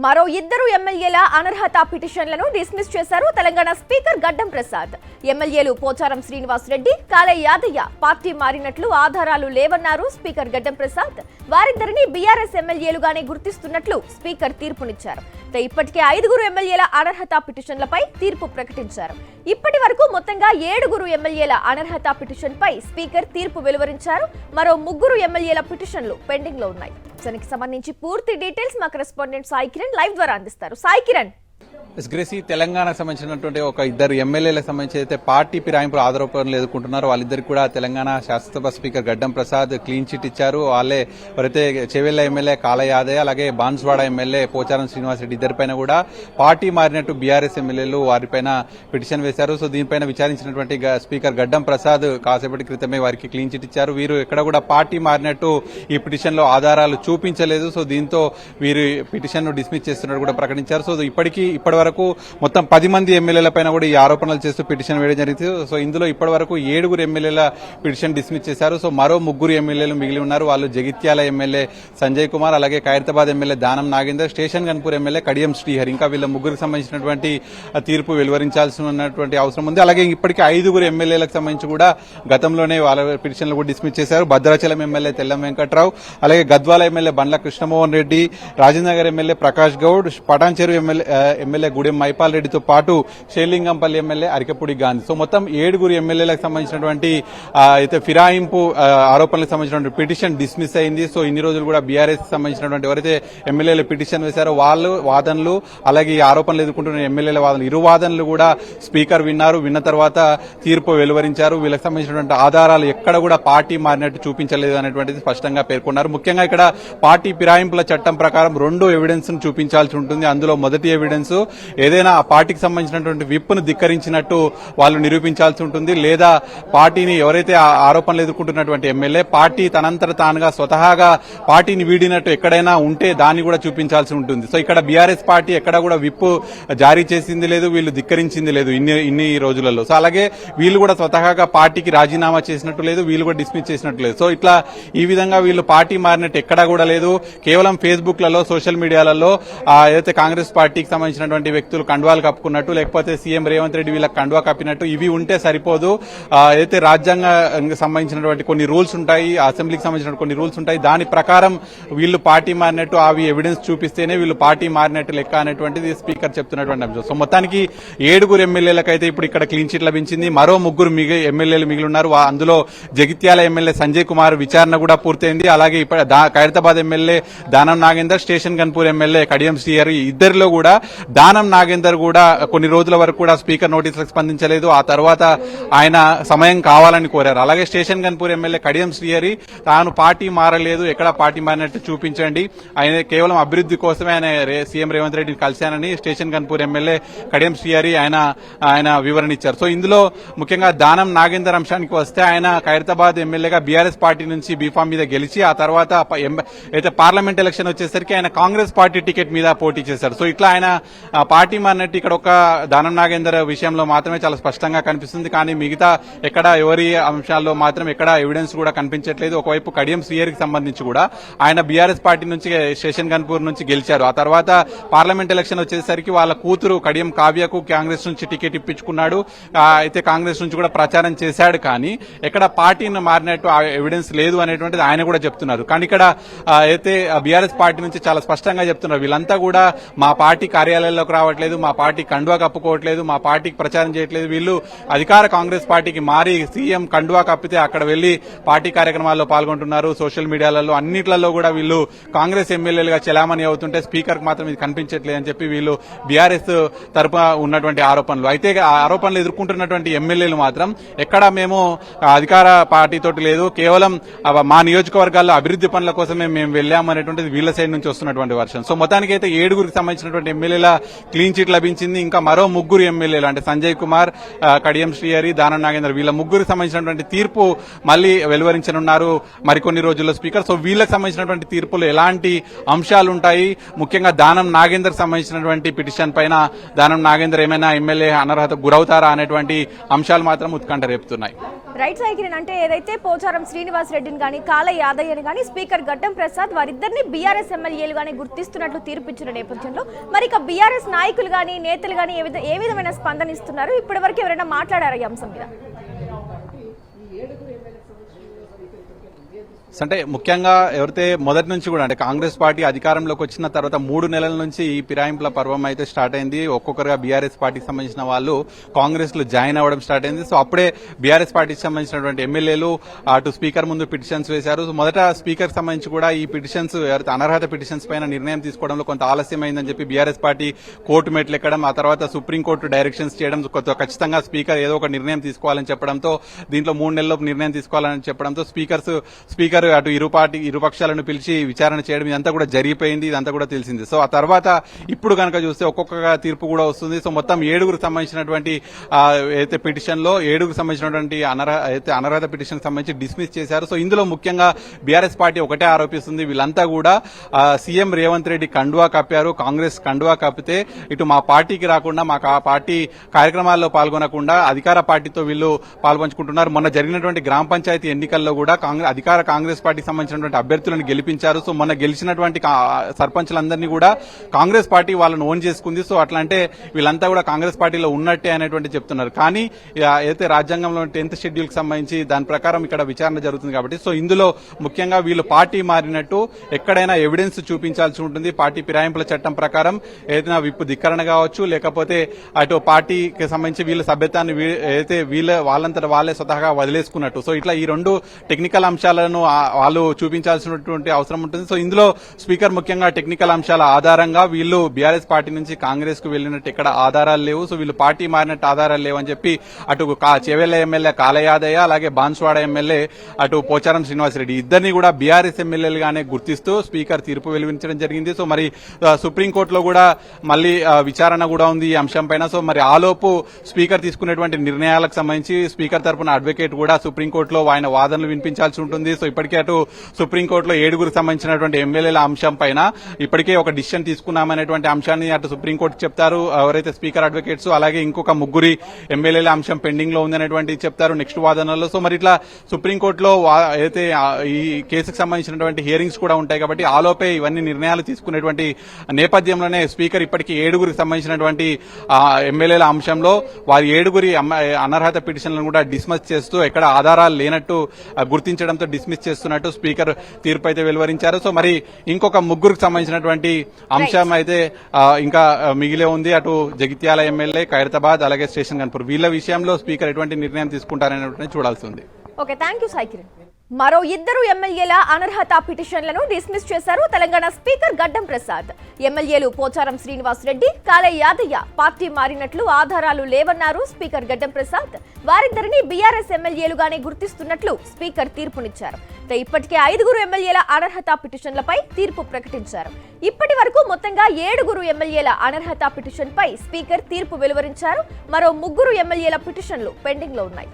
మరో ఇద్దరు ఎమ్మెల్యేల అనర్హత పిటిషన్లను డిస్మిస్ చేశారు తెలంగాణ స్పీకర్ గడ్డం ప్రసాద్. ఎమ్మెల్యేలు పోచారం శ్రీనివాస్ రెడ్డి, కాలే యాదయ్య పార్టీ మారినట్లు ఆధారాలు లేవన్నారు స్పీకర్ గడ్డం ప్రసాద్. వారిద్దరిని బీఆర్ఎస్ ఎమ్మెల్యేలుగానే గుర్తిస్తున్నట్లు స్పీకర్ తీర్పునిచ్చారు. ఇప్పటికే 5 ఎమ్మెల్యేల అనర్హత పిటిషన్లపై తీర్పు ప్రకటించారు. ఇప్పటి వరకు మొత్తంగా 7 ఎమ్మెల్యేల అనర్హత పిటిషన్పై స్పీకర్ తీర్పు వెలువరించారు. మరో 3 ఎమ్మెల్యేల పిటిషన్లు పెండింగ్ లో ఉన్నాయి. దానికి సంబంధించి పూర్తి డీటెయిల్స్ మా కరెస్పాండెంట్ సాయి కిరణ్ లైవ్ ద్వారా అందిస్తారు. సాయి కిరణ్. గ్రేసీ, తెలంగాణకు సంబంధించినటువంటి ఒక 2 ఎమ్మెల్యేలకు సంబంధించి అయితే పార్టీ ఫిరాయింపులు ఆరోపణలు ఎదుర్కొంటున్నారు. వాళ్ళిద్దరికి కూడా తెలంగాణ శాసనసభ స్పీకర్ గడ్డం ప్రసాద్ క్లీన్ చిట్ ఇచ్చారు. వాళ్ళే ఎవరైతే చేవెళ్ల ఎమ్మెల్యే కాలే యాదయ్య, అలాగే బాన్స్వాడ ఎమ్మెల్యే పోచారం శ్రీనివాస్ రెడ్డి ఇద్దరిపైన కూడా పార్టీ మారినట్టు బీఆర్ఎస్ ఎమ్మెల్యేలు వారిపైన పిటిషన్ వేశారు. సో దీనిపైన విచారించినటువంటి స్పీకర్ గడ్డం ప్రసాద్ కాసేపటి క్రితమే వారికి క్లీన్ చిట్ ఇచ్చారు. వీరు ఎక్కడ కూడా పార్టీ మారినట్టు ఈ పిటిషన్ లో ఆధారాలు చూపించలేదు. సో దీంతో వీరు పిటిషన్ ను డిస్మిస్ చేస్తున్నట్టు కూడా ప్రకటించారు. సో ఇప్పటి వరకు మొత్తం 10 మంది ఎమ్మెల్యేల పైన కూడా ఈ ఆరోపణలు చేస్తూ పిటిషన్ వేయడం జరిగింది. సో ఇందులో ఇప్పటి వరకు 7 ఎమ్మెల్యేల పిటిషన్ డిస్మిస్ చేశారు. సో మరో 3 ఎమ్మెల్యేలు మిగిలి ఉన్నారు. వాళ్ళు జగిత్యాల ఎమ్మెల్యే సంజయ్ కుమార్, అలాగే Khairatabad MLA Danam Nagender, station Ghanpur MLA Kadiyam Srihari. ఇంకా వీళ్ళ 3కి సంబంధించినటువంటి తీర్పు వెలువరించాల్సి ఉన్నటువంటి అవసరం ఉంది. అలాగే ఇప్పటికీ 5 ఎమ్మెల్యేలకు సంబంధించి కూడా గతంలోనే వాళ్ళ పిటిషన్లు కూడా డిస్మిస్ చేశారు. భద్రాచలం ఎమ్మెల్యే తెల్లం వెంకట్రావు, అలాగే గద్వాల ఎమ్మెల్యే బండ్ల కృష్ణమోహన్ రెడ్డి, రాజేంద్రనగర్ ఎమ్మెల్యే ప్రకాష్ గౌడ్, పటాన్చెరు ఎమ్మెల్యే గుడెం మైపాల్ రెడ్డితో పాటు షేర్లింగంపల్లి ఎమ్మెల్యే అరికపూడి గాంధీ. సో మొత్తం 7 ఎమ్మెల్యేలకు సంబంధించినటువంటి అయితే ఫిరాయింపు ఆరోపణలకు సంబంధించినటువంటి పిటిషన్ డిస్మిస్ అయింది. సో ఇన్ని రోజులు కూడా బీఆర్ఎస్ సంబంధించినటువంటి ఎవరైతే ఎమ్మెల్యేలు పిటిషన్ వేశారో వాళ్ళు వాదనలు, అలాగే ఈ ఆరోపణలు ఎదుర్కొంటున్న ఎమ్మెల్యేల వాదనలు, ఇరు వాదనలు కూడా స్పీకర్ విన్నారు. విన్న తర్వాత తీర్పు వెలువరించారు. వీళ్ళకి సంబంధించినటువంటి ఆధారాలు ఎక్కడ కూడా పార్టీ మారినట్టు చూపించలేదు అనేటువంటిది స్పష్టంగా పేర్కొన్నారు. ముఖ్యంగా ఇక్కడ పార్టీ ఫిరాయింపుల చట్టం ప్రకారం 2 ఎవిడెన్స్ ను చూపించాల్సి ఉంటుంది. అందులో మొదటి ఎవిడెన్స్ ఏదైనా ఆ పార్టీకి సంబంధించినటువంటి విప్ను ధిక్కరించినట్టు వాళ్ళు నిరూపించాల్సి ఉంటుంది. లేదా పార్టీని ఎవరైతే ఆరోపణలు ఎదుర్కొంటున్నటువంటి ఎమ్మెల్యే పార్టీ తనంతట తానుగా స్వతహాగా పార్టీని వీడినట్టు ఎక్కడైనా ఉంటే దాన్ని కూడా చూపించాల్సి ఉంటుంది. సో ఇక్కడ బీఆర్ఎస్ పార్టీ ఎక్కడ కూడా విప్ జారీ చేసింది లేదు, వీళ్ళు ధిక్కరించింది లేదు ఇన్ని రోజులలో. సో అలాగే వీళ్ళు కూడా స్వతహాగా పార్టీకి రాజీనామా చేసినట్టు లేదు, వీళ్ళు కూడా డిస్మిస్ చేసినట్టు లేదు. సో ఇట్లా ఈ విధంగా వీళ్ళు పార్టీ మారినట్టు ఎక్కడా కూడా లేదు. కేవలం ఫేస్బుక్ లలో, సోషల్ మీడియాలలో ఏదైతే కాంగ్రెస్ పార్టీకి సంబంధించినటువంటి వ్యక్తులు కండువాలు కప్పుకున్నట్టు, లేకపోతే సీఎం రేవంత్ రెడ్డి వీళ్ళకి కండువా కప్పినట్టు ఇవి ఉంటే సరిపోదు. అయితే రాజ్యాంగానికి సంబంధించినటువంటి కొన్ని రూల్స్ ఉంటాయి, అసెంబ్లీకి సంబంధించిన కొన్ని రూల్స్ ఉంటాయి. దాని ప్రకారం వీళ్ళు పార్టీ మారినట్టు అవి ఎవిడెన్స్ చూపిస్తేనే వీళ్ళు పార్టీ మారినట్టు లెక్క అనేటువంటిది స్పీకర్ చెప్తున్నటువంటి అంశం. సో మొత్తానికి 7 ఎమ్మెల్యేలకైతే ఇప్పుడు ఇక్కడ క్లీన్ చిట్ లభించింది. మరో 3 ఎమ్మెల్యేలు మిగిలి ఉన్నారు. అందులో జగిత్యాల ఎమ్మెల్యే సంజయ్ కుమార్ విచారణ కూడా పూర్తయింది. అలాగే Khairatabad MLA Danam Nagender, station Ghanpur MLA Kadiyam Srihari ఇద్దరిలో కూడా దానం నాగేందర్ కూడా కొన్ని రోజుల వరకు కూడా స్పీకర్ నోటీసులకు స్పందించలేదు. ఆ తర్వాత ఆయన సమయం కావాలని కోరారు. అలాగే స్టేషన్ గన్పూర్ ఎమ్మెల్యే కడియం శ్రీహరి తాను పార్టీ మారలేదు, ఎక్కడ పార్టీ మారినట్టు చూపించండి, ఆయన కేవలం అభివృద్ధి కోసమే ఆయన సీఎం రేవంత్ రెడ్డిని కలిశానని స్టేషన్ గన్పూర్ ఎమ్మెల్యే కడియం శ్రీహరి ఆయన వివరణ ఇచ్చారు. సో ఇందులో ముఖ్యంగా దానం నాగేందర్ అంశానికి వస్తే ఆయన ఖైరతాబాద్ ఎమ్మెల్యేగా బీఆర్ఎస్ పార్టీ నుంచి బీఫామ్ మీద గెలిచి ఆ తర్వాత అయితే పార్లమెంట్ ఎలక్షన్ వచ్చేసరికి ఆయన కాంగ్రెస్ పార్టీ టికెట్ మీద పోటీ చేశారు. సో ఇట్లా ఆయన పార్టీ మారినట్టు ఇక్కడ ఒక దానం నాగేందర్ విషయంలో మాత్రమే చాలా స్పష్టంగా కనిపిస్తుంది. కానీ మిగతా ఎక్కడ ఎవరి అంశాల్లో మాత్రం ఎక్కడ ఎవిడెన్స్ కూడా కనిపించట్లేదు. ఒకవైపు కడియం శ్రీహరికి సంబంధించి కూడా ఆయన బీఆర్ఎస్ పార్టీ నుంచి స్టేషన్ గన్పూర్ నుంచి గెలిచారు. ఆ తర్వాత పార్లమెంట్ ఎలక్షన్ వచ్చేసరికి వాళ్ళ కూతురు కడియం కావ్యకు కాంగ్రెస్ నుంచి టికెట్ ఇప్పించుకున్నాడు. అయితే కాంగ్రెస్ నుంచి కూడా ప్రచారం చేశాడు. కానీ ఎక్కడ పార్టీని మారినట్టు ఎవిడెన్స్ లేదు అనేటువంటిది ఆయన కూడా చెప్తున్నారు. కానీ ఇక్కడ అయితే బీఆర్ఎస్ పార్టీ నుంచి చాలా స్పష్టంగా చెప్తున్నారు, వీళ్ళంతా కూడా మా పార్టీ కార్యాలయాల్లోకి రావట్లేదు, మా పార్టీ కండువా కప్పుకోవట్లేదు, మా పార్టీకి ప్రచారం చేయట్లేదు, వీళ్ళు అధికార కాంగ్రెస్ పార్టీకి మారి సీఎం కండువా కప్పితే అక్కడ వెళ్లి పార్టీ కార్యక్రమాల్లో పాల్గొంటున్నారు. సోషల్ మీడియాలలో అన్నిట్లలో కూడా వీళ్ళు కాంగ్రెస్ ఎమ్మెల్యేలుగా చెలామణి అవుతుంటే స్పీకర్ కు మాత్రం ఇది కనిపించట్లేదు అని చెప్పి వీళ్ళు బీఆర్ఎస్ తరపున ఉన్నటువంటి ఆరోపణలు. అయితే ఆ ఆరోపణలు ఎదుర్కొంటున్నటువంటి ఎమ్మెల్యేలు మాత్రం ఎక్కడా మేము అధికార పార్టీతోటి లేదు, కేవలం మా నియోజకవర్గాల్లో అభివృద్ధి పనుల కోసమే మేము వెళ్ళాము అనేటువంటిది వీళ్ళ సైడ్ నుంచి వస్తున్నటువంటి వర్షన్. సో మొత్తానికి అయితే 7 సంబంధించినటువంటి ఎమ్మెల్యేల క్లీన్ చిట్ లభించింది. ఇంకా మరో ముగ్గురు ఎమ్మెల్యేలు అంటే సంజయ్ కుమార్, కడియం శ్రీహరి, దానం నాగేందర్ వీళ్ళ ముగ్గురికి సంబంధించినటువంటి తీర్పు మళ్ళీ వెలువరించనున్నారు మరికొన్ని రోజుల్లో స్పీకర్. సో వీళ్ళకి సంబంధించినటువంటి తీర్పులు ఎలాంటి అంశాలు ఉంటాయి, ముఖ్యంగా దానం నాగేందర్ సంబంధించినటువంటి పిటిషన్ పైన దానం నాగేందర్ ఏమైనా ఎమ్మెల్యే అనర్హతకు గురవుతారా అనేటువంటి అంశాలు మాత్రం ఉత్కంఠ రేపుతున్నాయి. రైట్ సైకిల్ అంటే ఏదైతే పోచారం శ్రీనివాస్ రెడ్డిని కానీ కాల యాదయ్యని కానీ స్పీకర్ గడ్డం ప్రసాద్ వారిద్దరిని బీఆర్ఎస్ ఎమ్మెల్యేలు గానీ గుర్తిస్తున్నట్లు తీర్పిచ్చిన నేపథ్యంలో మరి ఇక బీఆర్ఎస్ నాయకులు గానీ నేతలు గానీ ఏ విధమైన స్పందన ఇస్తున్నారు? ఇప్పటివరకు ఎవరైనా మాట్లాడారా ఈ అంశం మీద? అంటే ముఖ్యంగా ఎవరైతే మొదటి నుంచి కూడా అంటే కాంగ్రెస్ పార్టీ అధికారంలోకి వచ్చిన తర్వాత 3 నెలల నుంచి ఈ ఫిరాయింపుల పర్వం అయితే స్టార్ట్ అయింది. ఒక్కొక్కరుగా బీఆర్ఎస్ పార్టీకి సంబంధించిన వాళ్ళు కాంగ్రెస్ లో జాయిన్ అవ్వడం స్టార్ట్ అయింది. సో అప్పుడే బీఆర్ఎస్ పార్టీకి సంబంధించినటువంటి ఎమ్మెల్యేలు అటు స్పీకర్ ముందు పిటిషన్స్ వేశారు. సో మొదట స్పీకర్ సంబంధించి కూడా ఈ పిటిషన్స్ ఎవరైతే అనర్హత పిటిషన్స్ పైన నిర్ణయం తీసుకోవడంలో కొంత ఆలస్యమైందని చెప్పి బీఆర్ఎస్ పార్టీ కోర్టు మెట్లు ఎక్కడం, ఆ తర్వాత సుప్రీంకోర్టు డైరెక్షన్స్ చేయడం, ఖచ్చితంగా స్పీకర్ ఏదో ఒక నిర్ణయం తీసుకోవాలని చెప్పడంతో దీంట్లో 3 నెలల్లోపు నిర్ణయం తీసుకోవాలని చెప్పడంతో స్పీకర్ అటు ఇరుపక్షాలను పిలిచి విచారణ చేయడం ఇదంతా కూడా జరిగిపోయింది. ఇదంతా కూడా తెలిసింది. సో ఆ తర్వాత ఇప్పుడు కనుక చూస్తే ఒక్కొక్క తీర్పు కూడా వస్తుంది. సో మొత్తం 7గురు సంబంధించినటువంటి అయితే పిటిషన్ లో 7గురు సంబంధించినటువంటి అనర్హత పిటిషన్ సంబంధించి డిస్మిస్ చేశారు. సో ఇందులో ముఖ్యంగా బీఆర్ఎస్ పార్టీ ఒకటే ఆరోపిస్తుంది, వీళ్ళంతా కూడా సీఎం రేవంత్ రెడ్డి కండువా కప్పారు, కాంగ్రెస్ కండువా కప్పితే ఇటు మా పార్టీకి రాకుండా మాకు ఆ పార్టీ కార్యక్రమాల్లో పాల్గొనకుండా అధికార పార్టీతో వీళ్ళు పాల్పంచుకుంటున్నారు. మొన్న జరిగినటువంటి గ్రామ పంచాయతీ ఎన్నికల్లో కూడా అధికార కాంగ్రెస్ పార్టీకి సంబంధించినటువంటి అభ్యర్థులను గెలిపించారు. సో మొన్న గెలిచినటువంటి సర్పంచ్లందరినీ కూడా కాంగ్రెస్ పార్టీ వాళ్ళని ఓన్ చేసుకుంది. సో అట్లా అంటే వీళ్ళంతా కూడా కాంగ్రెస్ పార్టీలో ఉన్నట్టే అనేటువంటి చెప్తున్నారు. కానీ అయితే రాజ్యాంగంలో 10th షెడ్యూల్ కి సంబంధించి దాని ప్రకారం ఇక్కడ విచారణ జరుగుతుంది కాబట్టి సో ఇందులో ముఖ్యంగా వీళ్ళు పార్టీ మారినట్టు ఎక్కడైనా ఎవిడెన్స్ చూపించాల్సి ఉంటుంది. పార్టీ ఫిరాయింపుల చట్టం ప్రకారం ఏదైనా విప్పు ధిక్కరణ కావచ్చు, లేకపోతే అటు పార్టీకి సంబంధించి వీళ్ళ సభ్యతాన్ని అయితే వాళ్ళంతటా వాళ్ళే స్వతహాగా వదిలేసుకున్నట్టు. సో ఇట్లా ఈ 2 టెక్నికల్ అంశాలను వాళ్ళు చూపించాల్సినటువంటి అవసరం ఉంటుంది. సో ఇందులో స్పీకర్ ముఖ్యంగా టెక్నికల్ అంశాల ఆధారంగా వీళ్ళు బీఆర్ఎస్ పార్టీ నుంచి కాంగ్రెస్ కు వెళ్లినట్టు ఎక్కడ ఆధారాలు లేవు, సో వీళ్ళు పార్టీ మారినట్టు ఆధారాలు లేవు అని చెప్పి అటు చెవెళ్ల ఎమ్మెల్యే కాలయాదయ్య, అలాగే బాన్స్వాడ ఎమ్మెల్యే అటు పోచారం శ్రీనివాసరెడ్డి ఇద్దరిని కూడా బీఆర్ఎస్ ఎమ్మెల్యేలుగానే గుర్తిస్తూ స్పీకర్ తీర్పు వెలువరించడం జరిగింది. సో మరి సుప్రీంకోర్టులో కూడా మళ్ళీ విచారణ కూడా ఉంది ఈ అంశం పైన. సో మరి ఆలోపు స్పీకర్ తీసుకునేటువంటి నిర్ణయాలకు సంబంధించి స్పీకర్ తరపున అడ్వకేట్ కూడా సుప్రీంకోర్టులో ఆయన వాదనలు వినిపించాల్సి ఉంటుంది. సో ఇప్పటికే అటు సుప్రీంకోర్టులో 7గురు సంబంధించినటువంటి ఎమ్మెల్యేల అంశం పైన ఇప్పటికే ఒక డిసిషన్ తీసుకున్నామనేటువంటి అంశాన్ని అటు సుప్రీంకోర్టు చెప్తారు ఎవరైతే స్పీకర్ అడ్వకేట్స్, అలాగే ఇంకొక 3 ఎమ్మెల్యేల అంశం పెండింగ్ లో ఉందనేటువంటి చెప్తారు నెక్స్ట్ వాదనలో. సో మరి ఇట్లా సుప్రీంకోర్టులో అయితే ఈ కేసుకు సంబంధించినటువంటి హియరింగ్స్ కూడా ఉంటాయి కాబట్టి ఆలోపే ఇవన్నీ నిర్ణయాలు తీసుకునేటువంటి నేపథ్యంలోనే స్పీకర్ ఇప్పటికీ 7గురికి సంబంధించినటువంటి ఎమ్మెల్యేల అంశంలో వారి 7గురి అనర్హత పిటిషన్లను కూడా డిస్మిస్ చేస్తూ ఎక్కడ ఆధారాలు లేనట్టు గుర్తించడంతో డిస్మిస్ చేస్తున్నట్టు స్పీకర్ తీర్పు అయితే వెలువరించారు. సో మరి ఇంకొక 3గురికి సంబంధించినటువంటి అంశం అయితే ఇంకా మిగిలే ఉంది. అటు జగిత్యాల ఎమ్మెల్యే, ఖైరతాబాద్, అలాగే స్టేషన్ గన్పూర్ వీళ్ళ విషయంలో స్పీకర్ ఎటువంటి నిర్ణయం తీసుకుంటారనేటువంటి చూడాల్సి ఉంది. Okay, thank you Saikiran. మరో 2 ఎమ్మెల్యేల అనర్హత పిటిషన్లను డిస్మిస్ చేశారు తెలంగాణ స్పీకర్ గడ్డం ప్రసాద్. ఎమ్మెల్యేలు పోచారం శ్రీనివాస్ రెడ్డి, కాల యాదయ్య పార్టీ మారినట్లు ఆధారాలు లేవన్నారు స్పీకర్ గడ్డం ప్రసాద్. వారిద్దరిని బీఆర్ఎస్ ఎమ్మెల్యేలుగానే గుర్తిస్తున్నట్లు స్పీకర్ తీర్పునిచ్చారు. ఇప్పటికే 5గురు ఎమ్మెల్యేల అనర్హత పిటిషన్లపై తీర్పు ప్రకటించారు. ఇప్పటి వరకు మొత్తంగా 7గురు ఎమ్మెల్యేల అనర్హత పిటిషన్ పై స్పీకర్ తీర్పు వెలువరించారు. మరో 3 ఎమ్మెల్యేల పిటిషన్లు పెండింగ్ లో ఉన్నాయి.